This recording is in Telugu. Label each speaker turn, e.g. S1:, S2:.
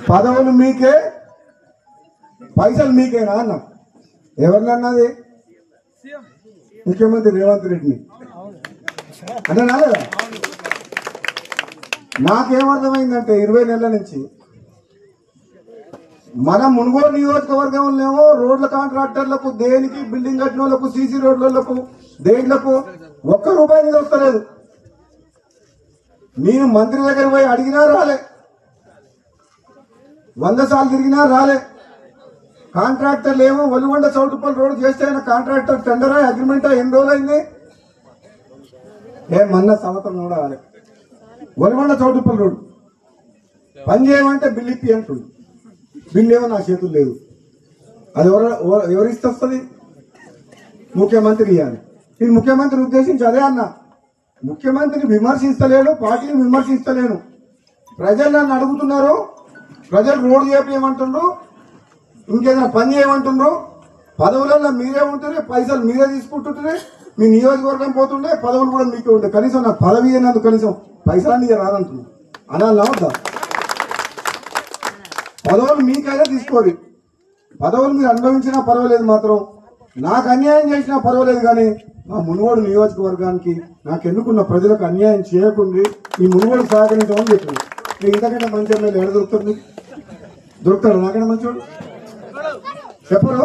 S1: పదవులు మీకే, పైసలు మీకేనా అన్న. ఎవరినన్నది? ముఖ్యమంత్రి రేవంత్ రెడ్డిని అంటే నాలేదా? నాకేమర్థమైందంటే 20 నెలల నుంచి మన మునుగోడు నియోజకవర్గంలో రోడ్ల కాంట్రాక్టర్లకు, దేనికి బిల్డింగ్ కట్టిన వాళ్ళకు, సీసీ రోడ్లకు, దేంట్లకు ఒక్క రూపాయి మీద వస్తలేదు. నేను మంత్రి దగ్గర పోయి అడిగినా రాలే, 100 సార్లు తిరిగినా రాలే. కాంట్రాక్టర్లు ఏమో ఒలిగొండ చౌటుపల్లి రోడ్డు చేస్తే కాంట్రాక్టర్ టెండరా అగ్రిమెంటా ఎన్ని రోజులు అయింది? మొన్న సంవత్సరం కూడా రాలే. ఒలిగొండ చౌటుపల్లి రోడ్డు పని చేయమంటే బిల్లు ఇప్పి అంటుంది. బిల్లు ఏమో నా చేతులు లేదు. అది ఎవరిస్తే వస్తుంది? ముఖ్యమంత్రి ఇవ్వాలి. నేను ముఖ్యమంత్రి ఉద్దేశించి అదే అన్నా, ముఖ్యమంత్రిని విమర్శిస్తలేను, పార్టీని విమర్శిస్తలేను. ప్రజలు నన్ను అడుగుతున్నారు, ప్రజలు రోడ్డు చేపేయమంటుండ్రు, ఇంకేదైనా పని చేయమంటుండ్రు. పదవులలో మీరే ఉంటుండే, పైసలు మీరే తీసుకుంటుంటే, మీ నియోజకవర్గం పోతుండే, పదవులు కూడా మీకే ఉండే. కనీసం నాకు పదవి అయినందుకు కనీసం పైసలన్నీ రాదంటున్నాను అనాలి వద్దా? పదవులు మీకైనా తీసుకోరు, పదవులు మీరు అనుభవించినా పర్వాలేదు, మాత్రం నాకు అన్యాయం చేసినా పర్వాలేదు, కానీ మా మునుగోడు నియోజకవర్గానికి నాకు ఎన్నుకున్న ప్రజలకు అన్యాయం చేయకుండా ఈ మునుగోడు సహకరించమని చెప్పింది. మీరు ఇంతకంటే మంచి ఎమ్మెల్యే ఎక్కడ దొరుకుతుంది? దొరుకుతాడు నాకైనా మంచోడు చెప్పరు.